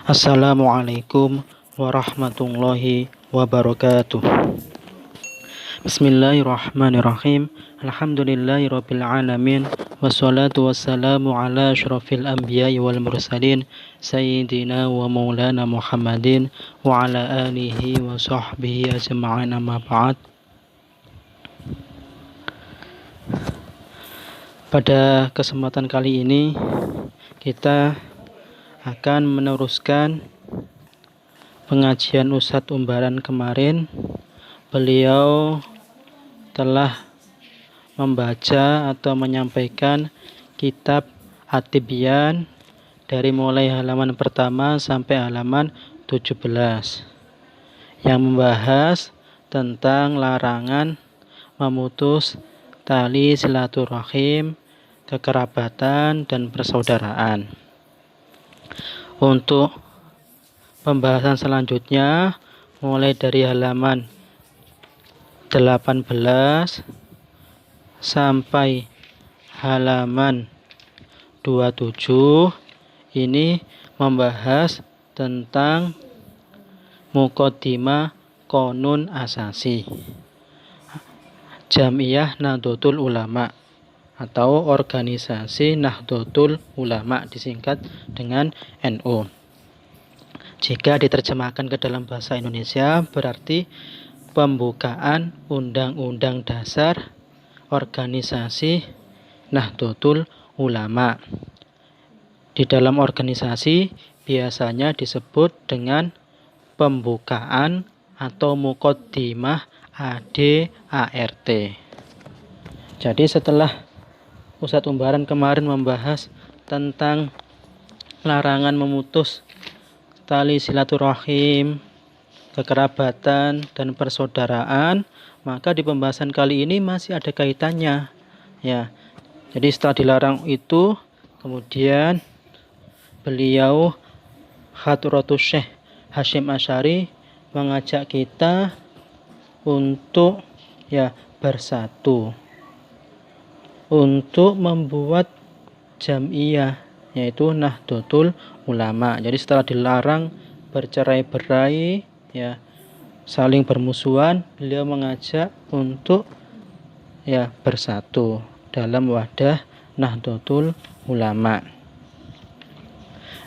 Assalamualaikum warahmatullahi wabarakatuh. Bismillahirrahmanirrahim. Alhamdulillahirabbil alamin. Wassalatu wassalamu ala asyrafil anbiya'i wal mursalin sayyidina wa maulana Muhammadin wa ala alihi wa sahbihi ajma'in, amma ba'd. Pada kesempatan kali ini kita akan meneruskan pengajian Ustadz Umbaran kemarin. Beliau telah membaca atau menyampaikan kitab At-Tibyan dari mulai halaman pertama sampai halaman 17 yang membahas tentang larangan memutus tali silaturahim, kekerabatan, dan persaudaraan. Untuk pembahasan selanjutnya mulai dari halaman 18 sampai halaman 27 ini membahas tentang Muqaddimah Qonun Asasi Jam'iyah Nahdlatul Ulama atau organisasi Nahdlatul Ulama, disingkat dengan NU. Jika diterjemahkan ke dalam bahasa Indonesia berarti pembukaan Undang-Undang Dasar Organisasi Nahdlatul Ulama. Di dalam organisasi biasanya disebut dengan pembukaan atau Muqaddimah AD/ART. Jadi setelah Ustadz Umbaran kemarin membahas tentang larangan memutus tali silaturahim, kekerabatan, dan persaudaraan, maka di pembahasan kali ini masih ada kaitannya. Ya, jadi setelah dilarang itu, kemudian beliau Hadratus Syekh Hasyim Asy'ari mengajak kita untuk bersatu, untuk membuat jam'iyah, yaitu Nahdlatul Ulama. Jadi setelah dilarang bercerai-berai, saling bermusuhan, beliau mengajak untuk bersatu dalam wadah Nahdlatul Ulama.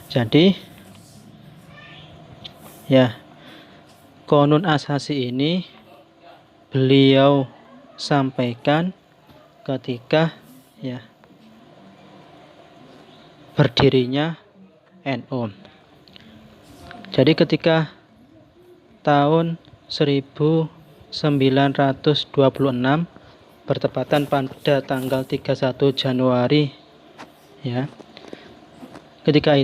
Jadi Qonun Asasi ini beliau sampaikan ketika berdirinya NU. Jadi ketika tahun 1926 bertepatan pada tanggal 31 Januari ketika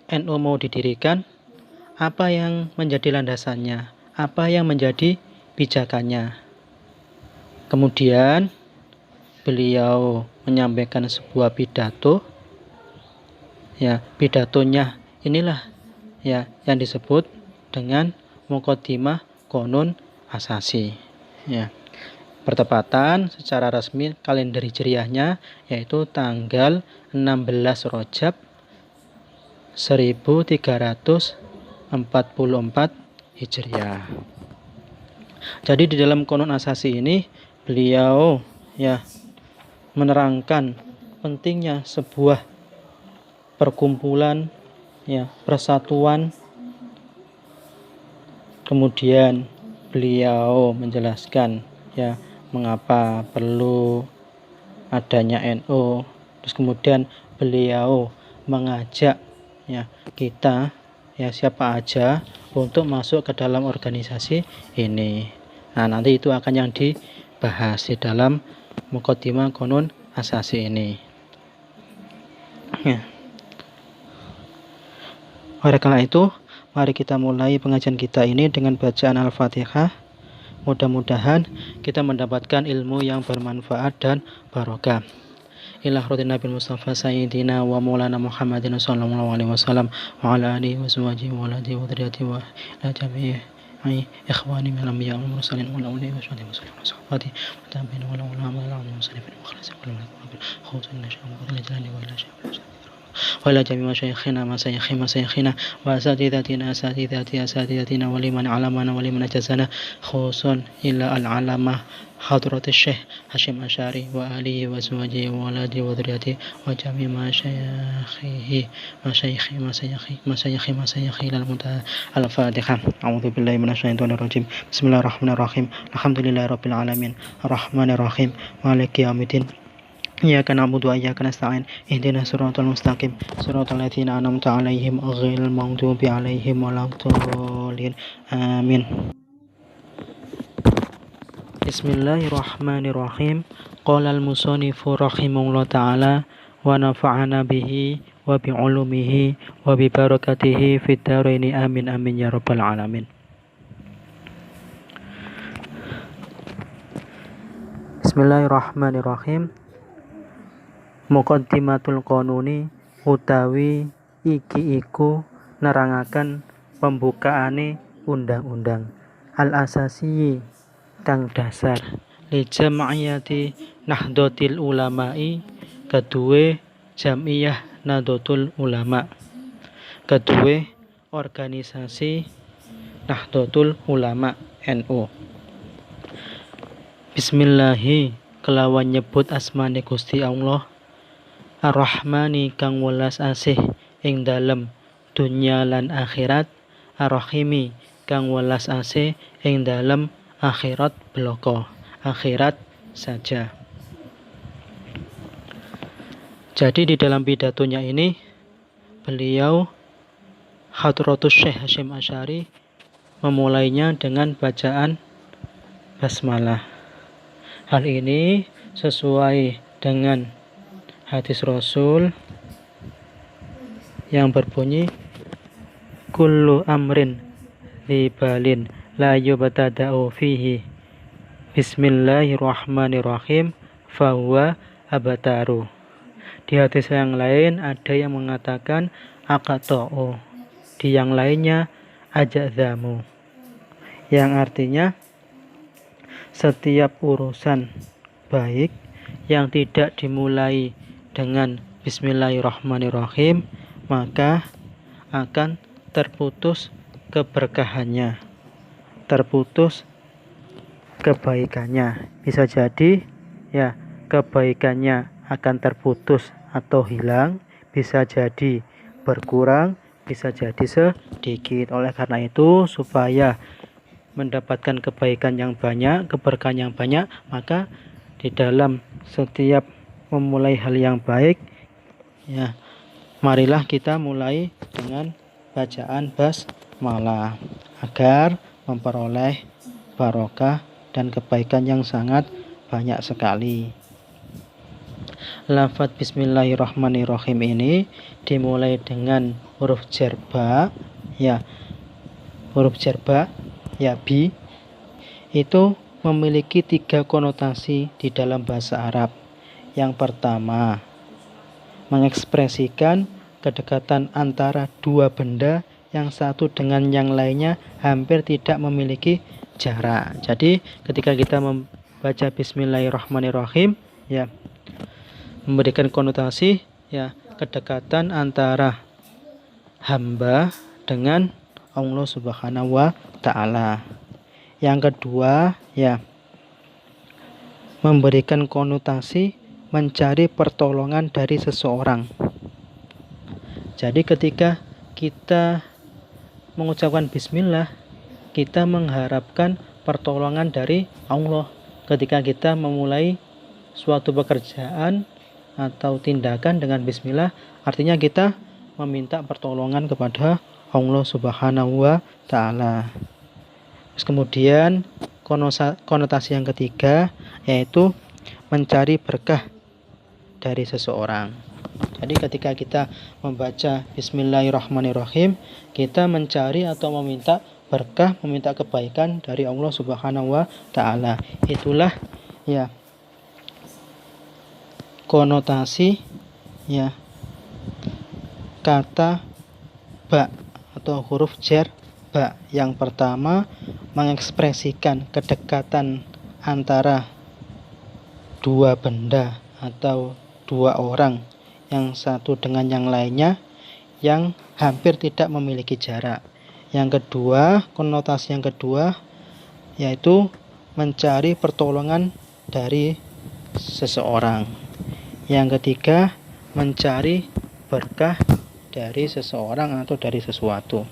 NU mau didirikan, apa yang menjadi landasannya? Apa yang menjadi pijakannya? Kemudian beliau menyampaikan sebuah pidato. Pidatonya inilah yang disebut dengan Muqaddimah Qonun Asasi. Bertepatan secara resmi kalender hijriahnya yaitu tanggal 16 Rajab 1344 Hijriah. Jadi di dalam Qonun Asasi ini beliau menerangkan pentingnya sebuah perkumpulan, persatuan. Kemudian beliau menjelaskan mengapa perlu adanya NU. Terus kemudian beliau mengajak kita siapa aja untuk masuk ke dalam organisasi ini. Nah, nanti itu akan yang dibahas di dalam Muqaddimah Qonun Asasi ini. Oleh karena itu, mari kita mulai pengajian kita ini dengan bacaan Al-Fatihah. Mudah-mudahan kita mendapatkan ilmu yang bermanfaat dan barokah. Ila hadratin Nabi Mustafa Sayyidina wa Maulana Muhammadin sallallahu alaihi wasallam wa ala alihi wa sahbihi wa alihi wa dzurriyyatihi wa ila jami'i ikhwani min al-anbiya wal mursalin wa ala alihi wa sahbihi wa sahabati wa tabi'in wa la ulama wa la musallin wa khalas wa la khusun nasha wa la jalali wa la syai'a وإلى جميع مشايخنا مشايخنا وأساتذتنا ولمن علمنا ولمن أجازنا، خصوصا إلى العلامة حضرة الشيخ هاشم أشعري وآله وزوجه وولاده وذريته وجميع مشايخه إلى المنتهى. الفاتحة. أعوذ بالله من الشيطان الرجيم. بسم الله الرحمن الرحيم. الحمد لله رب العالمين الرحمن الرحيم مالك يوم الدين إياك نعبد وإياك نستعين اهدنا الصراط المستقيم صراط الذين أنعمت عليهم غير المغضوب عليهم ولا الضالين آمين. Bismillahirrahmanirrahim. Qala al-musannifu rahimahullah ta'ala wa nafa'ana bihi wa bi'ulumihi wa bi barakatihi fid dharaini amin amin ya rabbal alamin. Bismillahirrahmanirrahim. Muqaddimatul qanuni utawi iki iku nerangaken pembukaane undang-undang al-asasi kang dasar li jam'iyati Nahdlatul Ulama'i kedue Jam'iyah Nahdlatul Ulama, kedue organisasi Nahdlatul Ulama NU. Bismillahi kelawan nyebut asmane Gusti Allah Ar-Rahmani kang welas asih ing dalem dunya lan akhirat, Ar-Rahimi kang welas asih ing dalem akhirat bloko, akhirat saja. Jadi di dalam pidatonya ini beliau Hadratus Syekh Hashim Asy'ari memulainya dengan bacaan basmalah. Hal ini sesuai dengan hadis Rasul yang berbunyi kullu amrin libalin la yubtada'u fihi bismillahirrahmanirrahim fahuwa abtaru. Di hadis yang lain ada yang mengatakan aqta'u, di yang lainnya ajadzamu, yang artinya setiap urusan baik yang tidak dimulai dengan bismillahirrahmanirrahim maka akan terputus keberkahannya, terputus kebaikannya. Bisa jadi ya kebaikannya akan terputus atau hilang, bisa jadi berkurang, bisa jadi sedikit. Oleh karena itu supaya mendapatkan kebaikan yang banyak, keberkahan yang banyak, maka di dalam setiap memulai hal yang baik ya marilah kita mulai dengan bacaan basmalah agar memperoleh barokah dan kebaikan yang sangat banyak sekali. Lafaz bismillahirrahmanirrahim ini dimulai dengan huruf jar ba, ya huruf jar ba ya bi, itu memiliki 3 konotasi di dalam bahasa Arab. Yang pertama, mengekspresikan kedekatan antara dua benda yang satu dengan yang lainnya hampir tidak memiliki jarak. Jadi ketika kita membaca bismillahirrahmanirrahim ya memberikan konotasi ya kedekatan antara hamba dengan Allah Subhanahu wa taala. Yang kedua ya memberikan konotasi mencari pertolongan dari seseorang. Jadi ketika kita mengucapkan bismillah, kita mengharapkan pertolongan dari Allah. Ketika kita memulai suatu pekerjaan atau tindakan dengan bismillah, artinya kita meminta pertolongan kepada Allah Subhanahu wa taala. Terus kemudian konotasi yang ketiga yaitu mencari berkah dari seseorang. Jadi ketika kita membaca bismillahirrahmanirrahim, kita mencari atau meminta berkah, meminta kebaikan dari Allah Subhanahu wa taala. Itulah ya konotasi ya kata ba atau huruf jar ba. Yang pertama mengekspresikan kedekatan antara dua benda atau dua orang. yang satu dengan yang lainnya yang hampir tidak memiliki jarak. Yang kedua, konotasi yang kedua yaitu mencari pertolongan dari seseorang. Yang ketiga, mencari berkah dari seseorang atau dari sesuatu.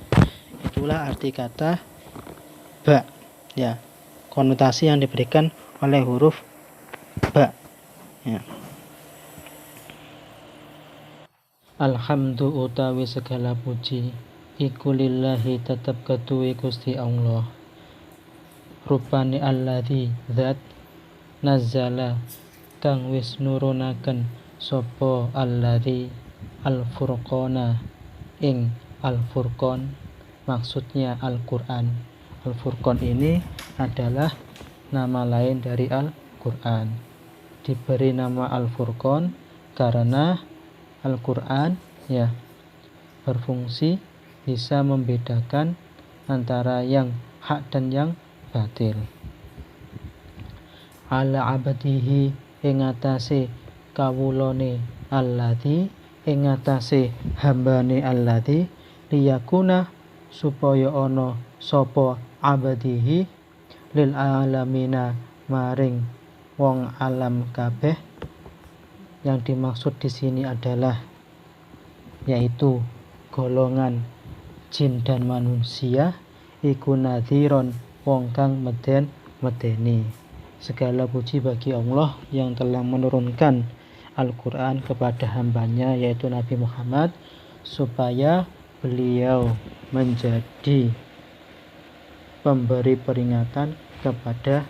Itulah arti kata ba, ya, konotasi yang diberikan oleh huruf ba, ya. Alhamdu utawi segala puji iku lillahi tetep ketuwe Gusti Allah. Rupane alladzi zat nazzala kang wis nurunaken sapa alladzi al-furqana ing al-furqan, maksudnya Al-Qur'an. Al-Furqan ini adalah nama lain dari Al-Qur'an. Diberi nama Al-Furqan karena Al-Qur'an ya berfungsi bisa membedakan antara yang hak dan yang batil. Ala abadihi ing atase kawulane alladzi, ing atase hambane alladzi, liyakuna supaya ana sapa abadihi lil alamina maring wong alam kabeh. Yang dimaksud di sini adalah yaitu golongan jin dan manusia, iku nadhiron wong kang medeni. Segala puji bagi Allah yang telah menurunkan Al-Quran kepada hambanya yaitu Nabi Muhammad, supaya beliau menjadi pemberi peringatan kepada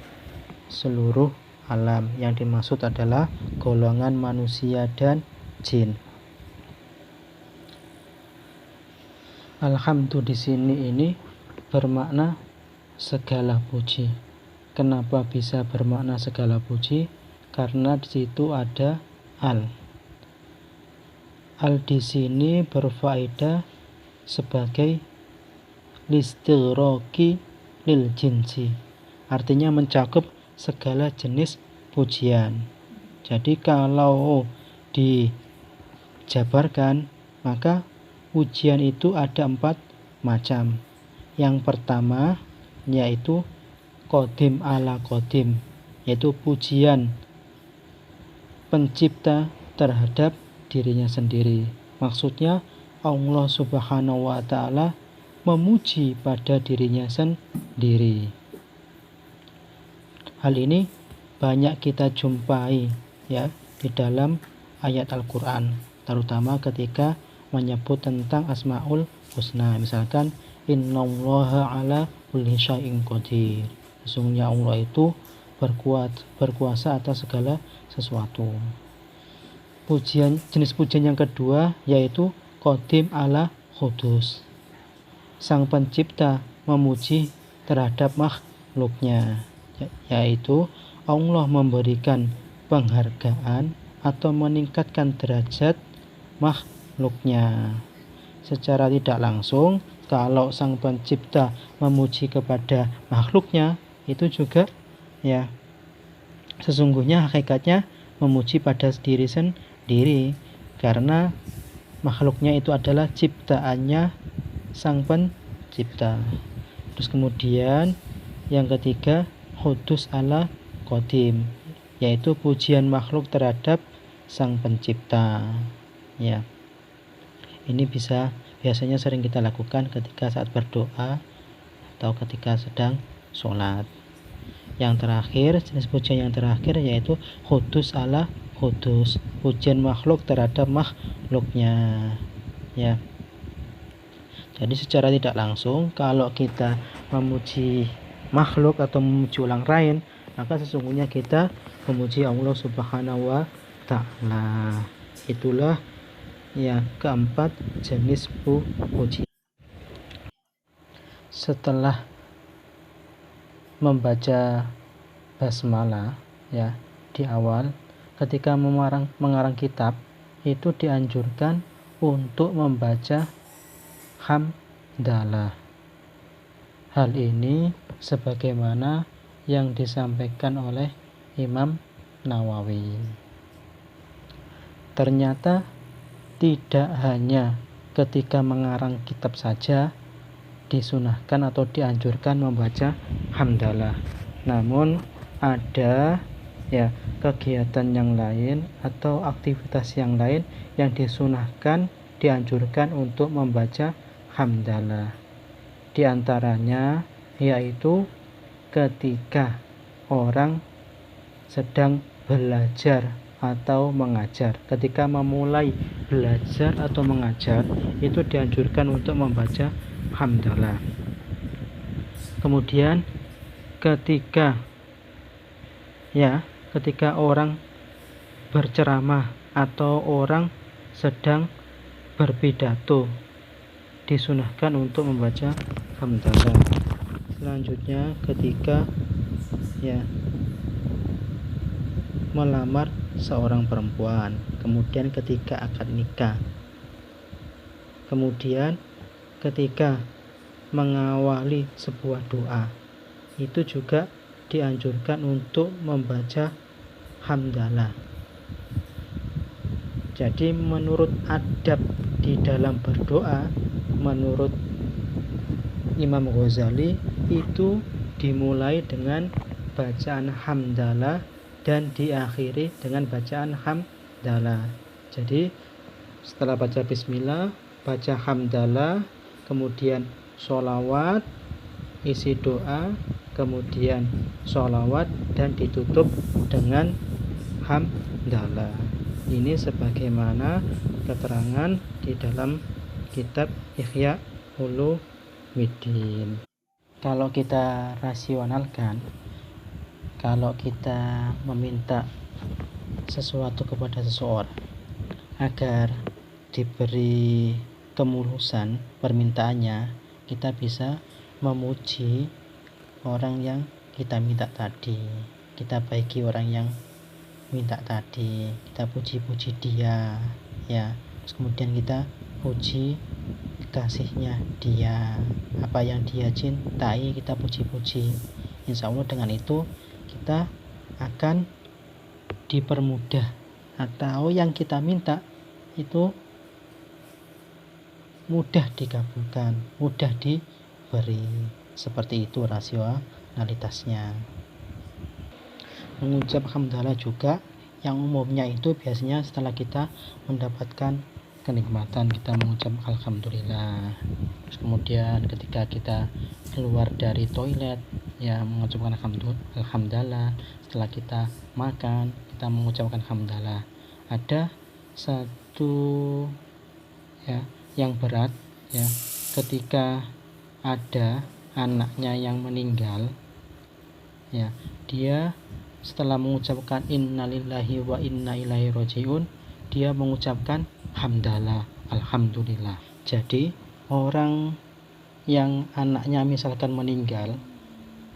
seluruh alam. Yang dimaksud adalah golongan manusia dan jin. Alhamdulillah di sini ini bermakna segala puji. Kenapa bisa bermakna segala puji? Karena di situ ada al. Al di sini berfaedah sebagai listighraqi lil jinsi. Artinya mencakup segala jenis pujian. Jadi kalau dijabarkan, maka pujian itu ada 4 macam. Yang pertama yaitu qadim ala qadim, yaitu pujian pencipta terhadap dirinya sendiri. Maksudnya Allah Subhanahu wa ta'ala memuji pada dirinya sendiri. Hal ini banyak kita jumpai ya di dalam ayat Al-Qur'an, terutama ketika menyebut tentang Asmaul Husna. Misalkan innallaha ala kulli syai'in qadir. Sesungguhnya Allah itu berkuasa atas segala sesuatu. Jenis pujian yang kedua yaitu qadim ala khudus. Sang pencipta memuji terhadap makhluknya, yaitu Allah memberikan penghargaan atau meningkatkan derajat makhluknya. Secara tidak langsung, kalau sang pencipta memuji kepada makhluknya, itu juga ya sesungguhnya hakikatnya memuji pada diri sendiri, karena makhluknya itu adalah ciptaannya sang pencipta. Terus kemudian yang ketiga hudus ala qadim, yaitu pujian makhluk terhadap sang pencipta ya. Ini biasanya sering kita lakukan ketika saat berdoa atau ketika sedang sholat. Yang terakhir, jenis pujian yang terakhir yaitu hudus ala hudus, pujian makhluk terhadap makhluknya ya. Jadi secara tidak langsung kalau kita memuji makhluk atau memuji orang lain, maka sesungguhnya kita memuji Allah Subhanahu wa ta'ala. Itulah ya keempat jenis pujian. Setelah membaca basmalah ya di awal, ketika mengarang kitab itu dianjurkan untuk membaca hamdalah. Hal ini sebagaimana yang disampaikan oleh Imam Nawawi. Ternyata tidak hanya ketika mengarang kitab saja disunahkan atau dianjurkan membaca hamdalah, namun ada kegiatan yang lain atau aktivitas yang lain yang disunahkan, dianjurkan untuk membaca hamdalah. Di antaranya yaitu ketika orang sedang belajar atau mengajar. Ketika memulai belajar atau mengajar, itu dianjurkan untuk membaca hamdalah. Kemudian ketika orang berceramah atau orang sedang berpidato, disunahkan untuk membaca hamdalah. Selanjutnya ketika melamar seorang perempuan, kemudian ketika akad nikah, kemudian ketika mengawali sebuah doa, itu juga dianjurkan untuk membaca hamdalah. Jadi menurut adab di dalam berdoa, menurut Imam Ghazali, itu dimulai dengan bacaan hamdalah dan diakhiri dengan bacaan hamdalah. Jadi setelah baca bismillah, baca hamdalah, kemudian sholawat, isi doa, kemudian sholawat, dan ditutup dengan hamdalah. Ini sebagaimana keterangan di dalam kitab Ihya Ulumuddin. Kalau kita rasionalkan, kalau kita meminta sesuatu kepada seseorang agar diberi kemulusan permintaannya, kita bisa memuji orang yang kita minta tadi, kita baiki orang yang minta tadi, kita puji-puji dia, terus kemudian kita puji kasihnya dia, apa yang dia cintai kita puji-puji. Insya Allah dengan itu kita akan dipermudah, atau yang kita minta itu mudah dikabulkan, mudah diberi. Seperti itu rasionalitasnya. Mengucap hamdalah juga yang umumnya itu biasanya setelah kita mendapatkan kenikmatan, kita mengucap alhamdulillah. Terus kemudian ketika kita keluar dari toilet, mengucapkan alhamdulillah. Setelah kita makan, kita mengucapkan hamdalah. Ada satu yang berat, ketika ada anaknya yang meninggal, dia setelah mengucapkan innalillahi wa inna ilaihi rajiun, dia mengucapkan hamdalah, alhamdulillah. Jadi orang yang anaknya misalkan meninggal,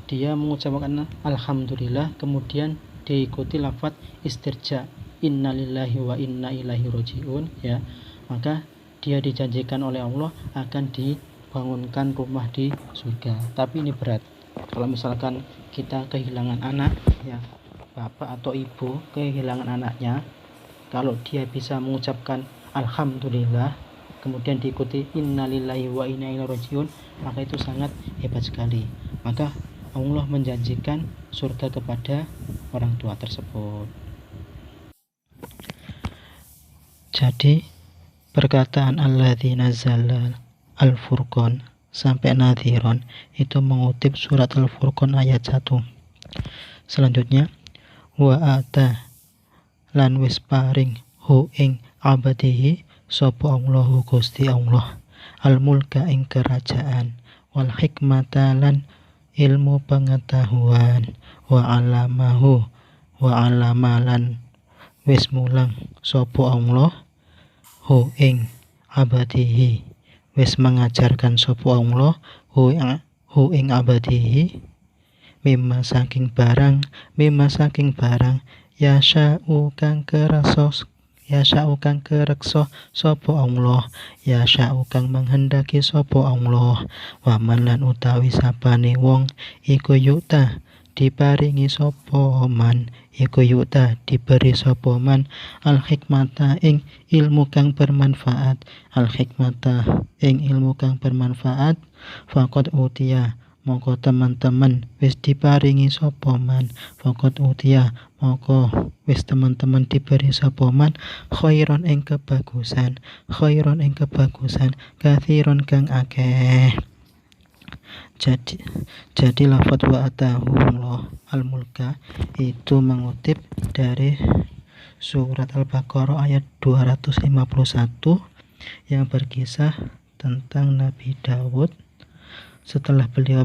dia mengucapkan alhamdulillah, kemudian diikuti lafaz istirja, innalillahi wa inna ilaihi rajiun, maka dia dijanjikan oleh Allah akan dibangunkan rumah di surga. Tapi ini berat. Kalau misalkan kita kehilangan anak, bapak atau ibu kehilangan anaknya, kalau dia bisa mengucapkan alhamdulillah kemudian diikuti innalillahi wa inna ilaihi rajiun, maka itu sangat hebat sekali. Maka Allah menjanjikan surga kepada orang tua tersebut. Jadi perkataan alladzi nazzala al-furqan sampai nadhiron itu mengutip surat Al-Furqan ayat 1. Selanjutnya wa ata lan wis paring hu ing abadihi sapa Allahu Gusti Allah al-mulka ing kerajaan wal hikmata lan ilmu pengetahuan wa alamalan wis mulang sapa Allah hu ing abadihi wis mengajarkan sapa Allah hu ing abadihi mimma saking barang yasha'u kang kereksa sapa Allah yasha'u kang menghendaki sapa Allah wa man lan utawi sapane wong iku yuta diparingi sapa man iku yuta diberi sapa man al hikmata ing ilmu kang bermanfaat faqad utia mongko teman-teman wis diparingi sapa man faqad utia mongko wis teman-teman diberi sapa man khairon ing kebagusan kathiron kang akeh. Jadi lafaz wa atahumullah al-mulka itu mengutip dari surat Al-Baqarah ayat 251 yang berkisah tentang Nabi Daud setelah beliau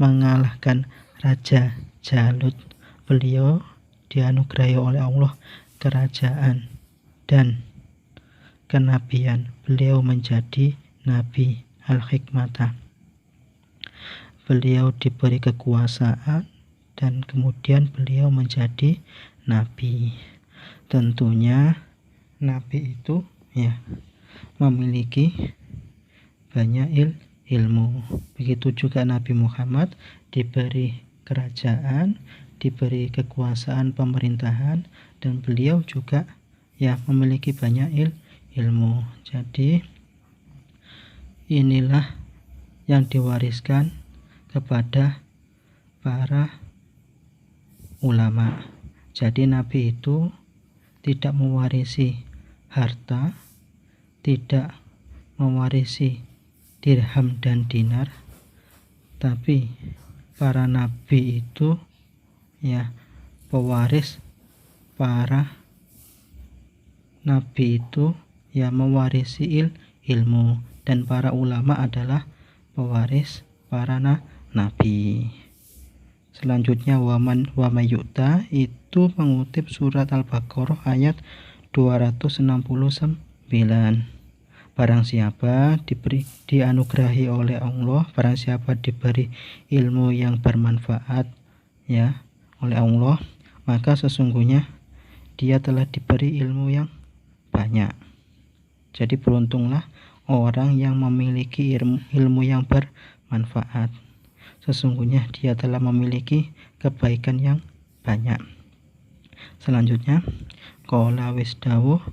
mengalahkan Raja Jalut. Beliau dianugerahi oleh Allah kerajaan dan kenabian. Beliau menjadi Nabi al-Hikmata. Beliau diberi kekuasaan dan kemudian beliau menjadi nabi. Tentunya nabi itu memiliki banyak ilmu. Begitu juga Nabi Muhammad diberi kerajaan, diberi kekuasaan pemerintahan, dan beliau juga memiliki banyak ilmu. Jadi inilah yang diwariskan kepada para ulama. Jadi Nabi itu tidak mewarisi harta, tidak mewarisi dirham dan dinar, tapi para nabi itu pewaris. Para nabi itu mewarisi ilmu, dan para ulama adalah pewaris para nabi. Selanjutnya wa mayu'ta itu mengutip surat Al-Baqarah ayat 269. Barang siapa dianugerahi oleh Allah, barang siapa diberi ilmu yang bermanfaat oleh Allah, maka sesungguhnya dia telah diberi ilmu yang banyak. Jadi beruntunglah orang yang memiliki ilmu yang bermanfaat. Sesungguhnya dia telah memiliki kebaikan yang banyak. Selanjutnya, qala wis dawuh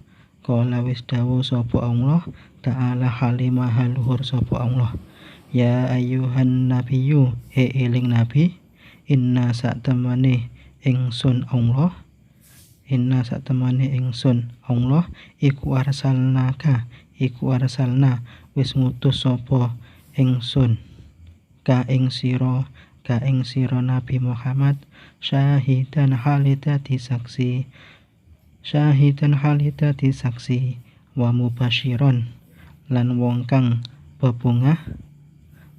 sapa Allah ta'ala halimah haluhur sapa Allah. Ya ayyuhan nabiyyu eling nabi, inna satamane ingsun Allah iku arsalna wis ngutus sapa ingsun ka ing sira Nabi Muhammad syahidan halidati saksi wa mubasyiron lan wong kang bebungah,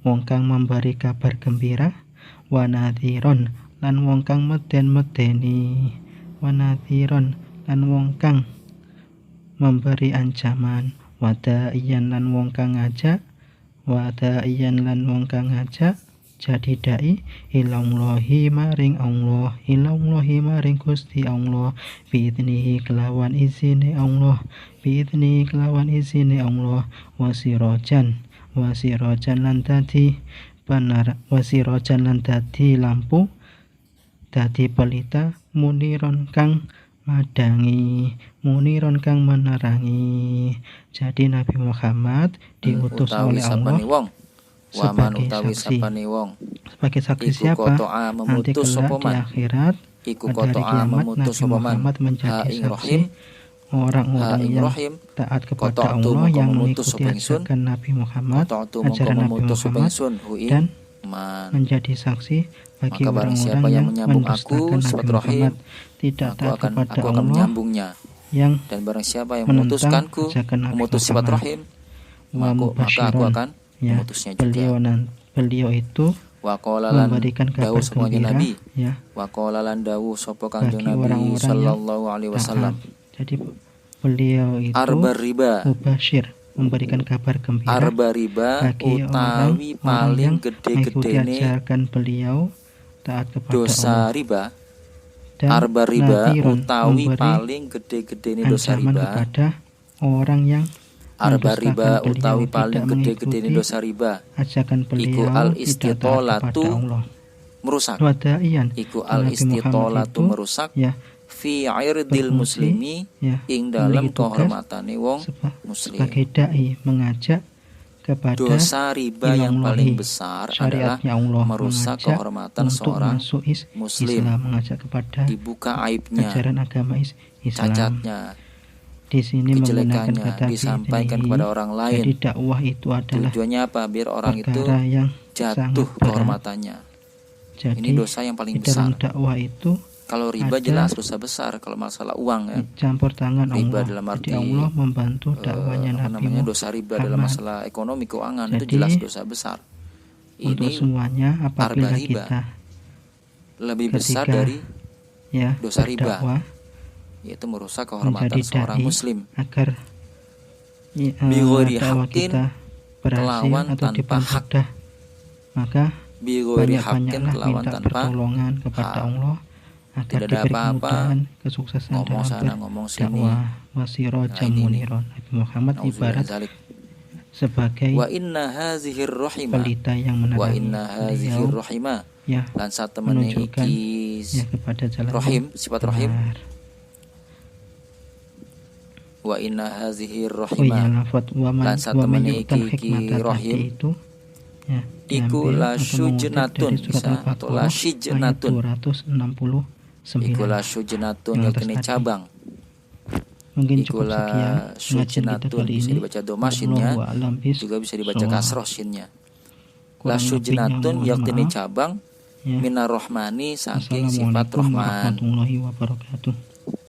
wong kang memberi kabar gembira, wa nadhiron lan wong kang meden-medeni, lan wong kang memberi ancaman, wa da'iyan lan wong kang ngajak, jadi dai ilallahi maring Gusti Allah biidnihi kelawan izine Allah wasirojan lan dadi lampu, dadi pelita, muniron kang menerangi. Jadi Nabi Muhammad diutus oleh Allah sebagai saksi siapa? Nanti kelak di akhirat pada hari kiamat Nabi Muhammad menjadi saksi orang-orang yang taat kepada Allah, yang mengikuti ajaran Nabi Muhammad, dan menjadi saksi bagi orang-orang yang mendustakan Nabi Muhammad, tidak taat kepada Allah, yang menentang ajakan Nabi Muhammad. Maka aku akan memutusnya juga. Beliau itu memberikan kabar gembira lan dawuh sapa Kanjeng bagi Nabi orang-orang sallallahu alaihi wasallam. Jadi beliau itu mubasyir, memberikan kabar gembira bagi orang-orang yang mengikuti ajaran beliau, taat kepada dosa Allah. riba. Dan Arba riba utawi memberi paling gede-gedene dosa ancaman riba. kepada orang yang Arba riba mendustakan utawi beliau, paling tidak gede-gedene mengikuti dosa riba ajakan beliau, iku al tidak taat kepada istitolatu Allah. merusak. Wada'iyan Iku Nabi Muhammad al-istitolatu itu merusak ya fi irdil berfungsi, muslimi ya ing dalam memiliki tugas kehormatane wong muslim. sebagai dai mengajak kepada Dosa riba yang ilallahi, paling besar adalah syariatnya Allah, merusak mengajak kehormatan untuk seorang masuk muslim, Islam, mengajak kepada dibuka aibnya, ajaran agama Islam. cacatnya, Di sini menggunakan kejelekannya kata disampaikan bi'idnihi. kepada orang lain. Jadi dakwah itu adalah Tujuannya apa? Biar orang itu perkara yang jatuh sangat berat. kehormatannya. Jadi Ini dosa yang paling di dalam besar. dakwah itu Kalau riba ada jelas dosa besar. Kalau masalah uang ya, campur tangan riba Allah. dalam Jadi arti Allah membantu dakwanya Nabi dosa riba dalam Muhammad. masalah ekonomi keuangan Jadi, itu jelas dosa besar. Untuk Ini semuanya apabila arba riba kita lebih besar ketika dari ya dosa riba, berdakwah yaitu merusak kehormatan menjadi seorang dai muslim. agar Bighairi dakwah haqqin, kita berhasil kelawan atau tanpa hak. dipermudah, maka Bighairi haqqin, banyak-banyaklah kelawan minta tanpa pertolongan kepada hak. Allah agar Tidak ada diberi apa-apa, kemudahan, kesuksesan ngomong dalam sana ngomong sini. berdakwah. Wasirajan ini. muniron. Nabi Muhammad ibarat Nauzubillahi sebagai wa inna hazihir rahima pelita yang wa menerangi inna hazihir beliau, rahima ya lan satemene menunjukkan iki ya kepada jalan rahim, yang sifat rahim. benar. Wa inna hazihir Oh iya, rahima lafad waman lan satemene yu'tal iki hikmata rahim tadi itu ya iku diambil la atau mengutip syujnatun, dari surat bisa, atau la Al-Baqarah syijnatun. ayat 269. Iku la syujnatun Yang yakni atas tadi. cabang. Mungkin Iku cukup la sekian pengajian kita syujnatun, kali bisa ini. dibaca doma shinnya, Wallahu a'lam juga bisa dibaca bishawab. kasroh shinnya. La Kurang syujnatun lebihnya mohon yakni maaf. cabang Ya. minar rahmani saking sifat Assalamualaikum rahman. warahmatullahi wabarakatuh.